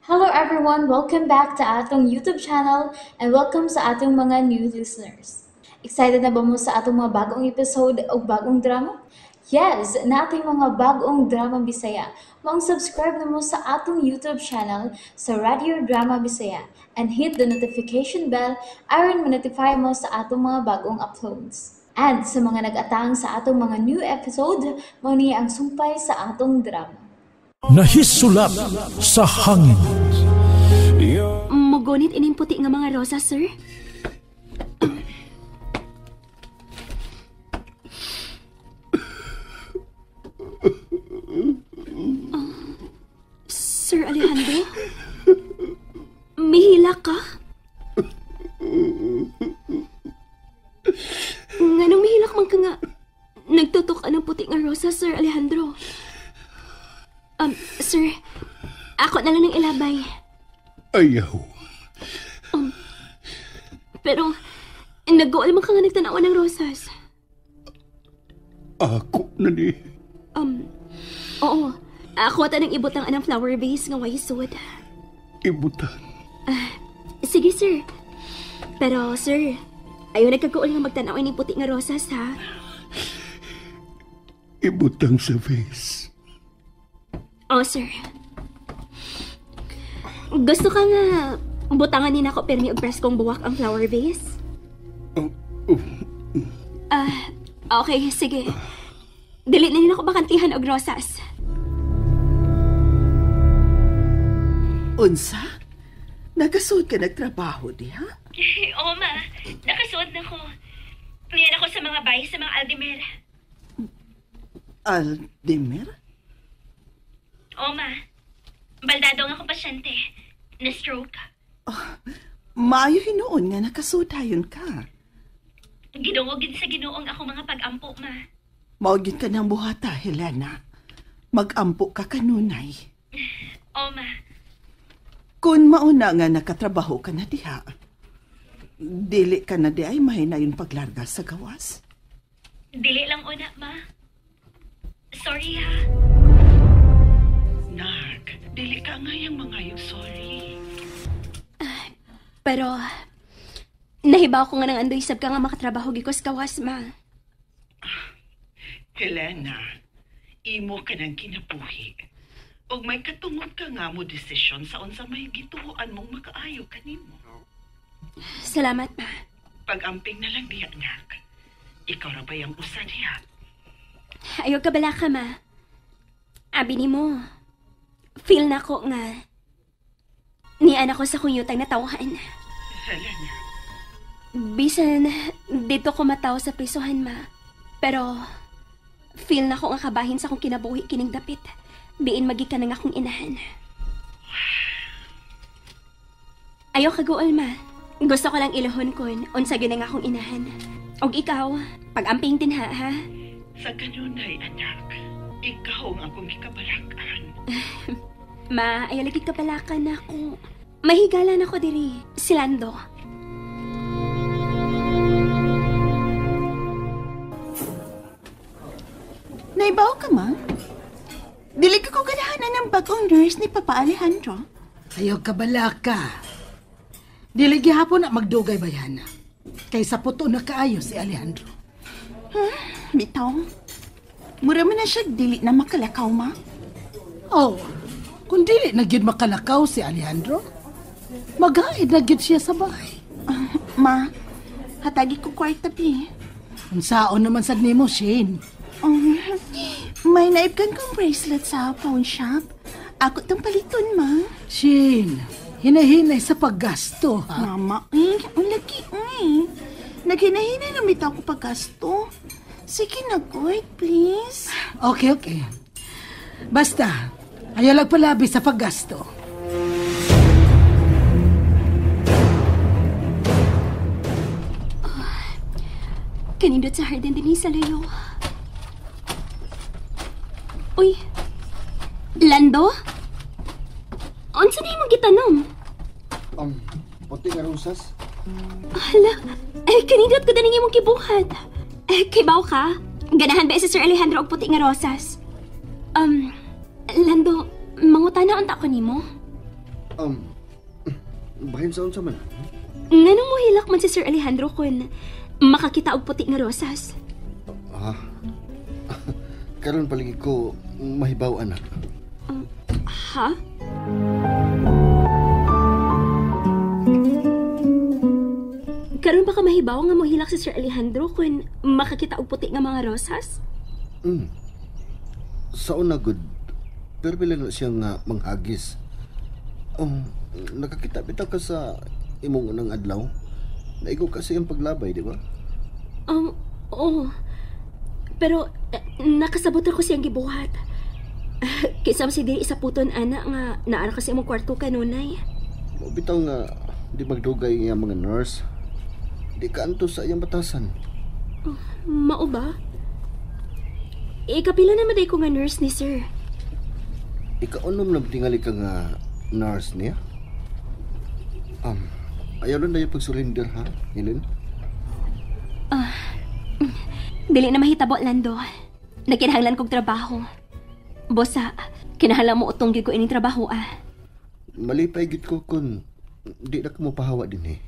Hello everyone! Welcome back to atong YouTube channel and welcome sa atong mga new listeners. Excited na ba mo sa atong mga bagong episode o bagong drama? Yes, na ating mga bagong drama Bisaya. Mag-subscribe na mo sa atong YouTube channel sa Radio Drama Bisaya and hit the notification bell aron ma-notify mo sa atong mga bagong uploads. And sa mga nag-atang sa atong mga new episode, mao niya ang sumpay sa atong drama. Nahisulat sa hangin. Mugunit ining puti nga mga rosa, sir? Sir Alejandro? Mihila ka? Nganong mihilak man ka nga? Nagtutok ka ng puti nga rosa, Sir Alejandro. Sir, ako na lang ng ilabay. Ayaw. Pero, nag-goal man ka nga nagtanawan ng rosas. Ako na ni. Oo. Ako ata nang ibutang anang flower vase nga waisod. Ibutan. Sige, sir. Pero, sir, ayaw nagkagaol nga magtanaw ni puti nga rosas, ha? Ibutang sa vase. Oo, sir. Gusto ka nga butangan ni nako pero ni og preskong buwak ang flower vase? Okay, sige. Dili na nila ko bakantihan og rosas. Unsa? Nagasud ka nagtrabaho diha? Oo, ma. Nakasuod na ko. Niyan ako sa mga bahay sa mga Aldimer. Aldimer? Oo, ma. Baldado nga akong pasyente. Na-stroke. Maayo hinuon nga nakasud hayon ka. Ginungogin sa ginuong ako mga pag-ampo, ma. Maugin ka ng buhata, Helena. Mag-ampo ka kanunay. Oo, ma. Kung mauna nga nakatrabaho ka na diha, dili ka na di ay mahinayon paglarga sa gawas. Dili lang una, ma. Sorry, ha. Nak, dili ka nga yung mga yung sorry. Pero, nahibaw ko nga nang andoy sab ka nga makatrabaho gikos kawas, ma. Helena, imo ka ng kinabuhi. Og may katungod ka nga mo desisyon sa unsa may gituoan mong makaayo kanimo. Salamat, ma. Pag-amping na lang diha, nak. Ikaw ra ba yung usa diha? Ayaw ka bala ka, ma. Abi ni mo, feel na ko nga nian ako sa kuyutang natawahan. Helena. Bisan, dito ko mataw sa prisuhan, ma. Pero, feel na ko nga kabahin sa akong kinabuhi kining dapit. Biin magi ka nang akong inahan. Ayaw kaguol, ma. Gusto ko lang iluhon kon unsa gyud ang akong inahan. Og ikaw, pag-amping din ha. Sa kanunay, anak, ikaw ang akong gikabalakan. Ma, ayaw lagi kapalakan ako. Mahigalan ako diri, silando. Naibaw ka, ma? Dili ka ko ganahanan ng bagong nurse ni Papa Alejandro. Ayaw ka bala ka. Dili gihapon na magdugay bayana. Kaysa puto na kaayo si Alejandro. Bitaw, mura man na siya dili na makalakaw, ma. Oh, kung dili na gyud makalakaw si Alejandro, maghaid na gyud siya sa bahay. Ma, hatagi ko kwarta, pi. Unsaon naman sad nimo, Shane? May naibkan kong bracelet sa pawn shop. Ako tong paliton, ma. Shane, hinahinay sa paggasto, ha? Mama, ang laki, Naghinahinay na bitaw ko paggasto. Sige na, Goy, please. Okay. Basta, ayaw lang palabi sa paggasto. Kanindot sa harden din sa layo. Uy, Lando? Unsa na yung gitanom? Puti nga rosas. Hala, kanindot ko daning imong kibuhat. Kibaw ka? Ganahan ba si Sir Alejandro og puti nga rosas? Lando, mangutana unta ko nimo? Bahin sa unsa man? Nganong mo hilak man si Sir Alejandro kung makakita og puti nga rosas? Karon palagi ko mahibaw, anak. Ha? Karon ba ka mahibaw nga mo hilak si Sir Alejandro kung makakita og puti nga mga rosas? Sa una, good. Pero bila na siya nga manghagis. Nakakita bitaw ka sa imong unang adlaw. Naigo kasi ang paglabay, di ba? Oo. Pero nakasabot ako siyang gibuhat. Kisam si diri isa puton ana nga naara kasi imong kwarto kanunay. Bitaw nga di magdugay nga mga nurse. Di ka anto sa iyang batasan. Mao ba? Ikapila na maday ko nga nurse ni sir. Ikaunom na tingali ka nga nurse niya? Ayaw lang na yung pag-surrender, ha, Helen? Dili na mahitabo, Lando. Nagkinahanglan kong trabaho. Bosa, kinahanglan mo utong gyud ko ining trabaho, Malipay gid ko kung di na ka mo pahawa din, eh.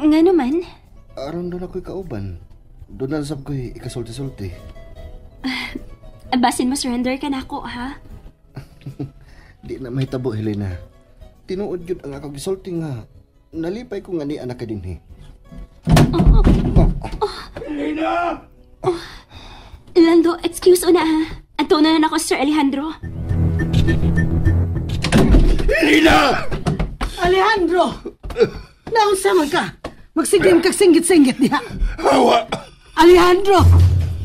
Nga naman? Aron doon ako'y kauban. Doon na sab ko'y ikasulti-sulti. Basin mo surrender ka na ako, ha? Di na mahitabo, Helena. Tinuod yun ang ako gisulti nga. Nalipay ko nga ni anak ka din, eh. Helena! Lando, excuse una, ha? Anto na ako, Sir Alejandro. Helena! Alejandro! Naunsa man ka? Magsigim kag singgit-singgit diha. Hawa! Alejandro!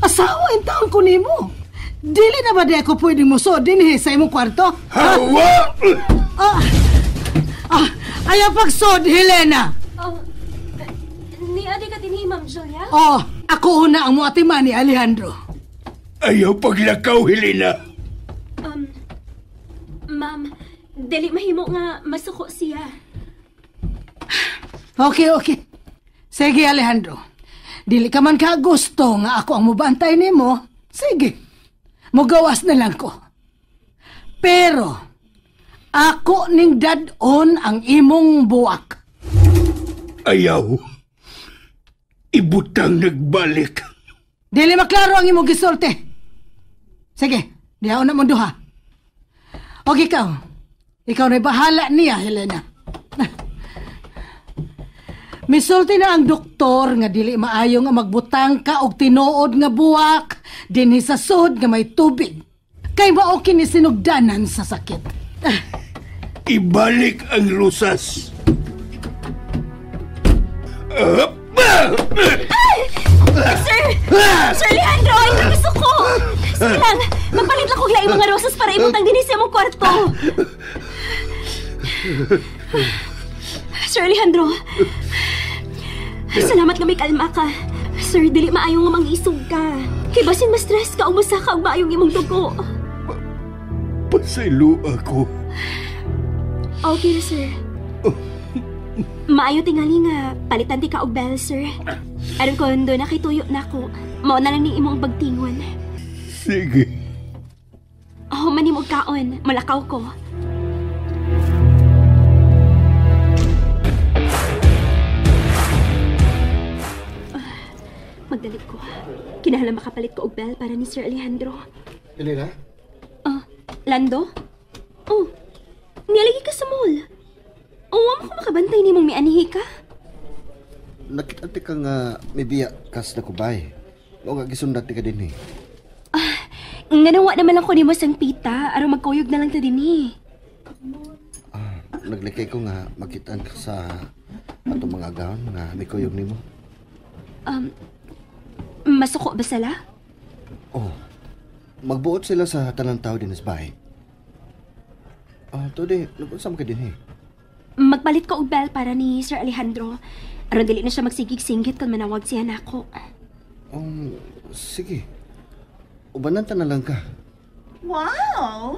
Asawa in taon ko nimo. Dili na ba di ako pwedeng muso dinhi sa imong kwarto? Hawa! Ayaw pagsod, Helena! Ni adi ka din Ma'am Julia? Ako una ang muatiman ni Alejandro. Ayaw paglakaw, Helena. Ma'am, dili mahimo nga masuko siya. Okay. Sige, Alejandro. Dili ka man ka gusto nga ako ang mubantay nimo. Sige. Mugawas na lang ko. Pero, ako ning dad-on ang imong buwak. Ayaw. Ibutang nagbalik. Dili maklaro ang imong gisulti. Sige, dihaw na mo duha. O ikaw na bahala niya, Helena. Misulti na ang doktor nga dili maayo nga magbutang ka og tinuod nga buwak dinhi sa sud nga may tubig. Kay mao kini sinugdanan sa sakit. Ibalik ang lusas. Sir Alejandro, ay gusto ko! Sige lang, magpalit lang kong laing mga rosas para ibutang din sa mong kwarto. Sir Alejandro, salamat nga may kalma ka. Sir, dili maayo nga mangisog ka. Kay basin ma-stress ka o masaka ang maayong imong dugo. Pasaylo ako. Okay na, sir. Maayo tingali nga palitan ti ka og bell, sir. Aron ko doon na kay tuyo na ako. Mao na lang ni imong bagtingon. Sige. Manimog kaon, malakaw ko. Magdalig ko. Kinahanglan makapalit ko og bell para ni Sir Alejandro. Helena? Lando? Nialagi ka sa mall. Wa mo ko makabantay ni mong mianihi ka? Nakitati ka nga may biya kas na kubay. O nga gisundat ka din, eh. Nganawa naman lang ko ni mo sang pita, aron magkuyog na lang ta din, eh. Naglikay ko nga makitaan ka sa atong mga gown nga may kuyog nimo. Masuko ba sila? Magbuot sila sa tanang tao din sa bahay. Today, nag-usam ka din, eh. Magpalit ko og bell para ni Sir Alejandro. Aron dili na siya magsigig-singgit kung manawag siya na ako. Sige. Ubananta na lang ka. Wow!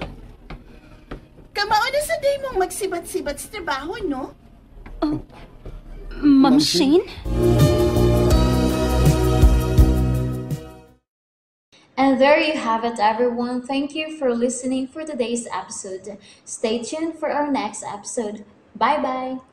Kamao na sa day mong magsibat-sibat sa trabaho, no? Ma'am Shane? And there you have it, everyone. Thank you for listening for today's episode. Stay tuned for our next episode. Bye bye.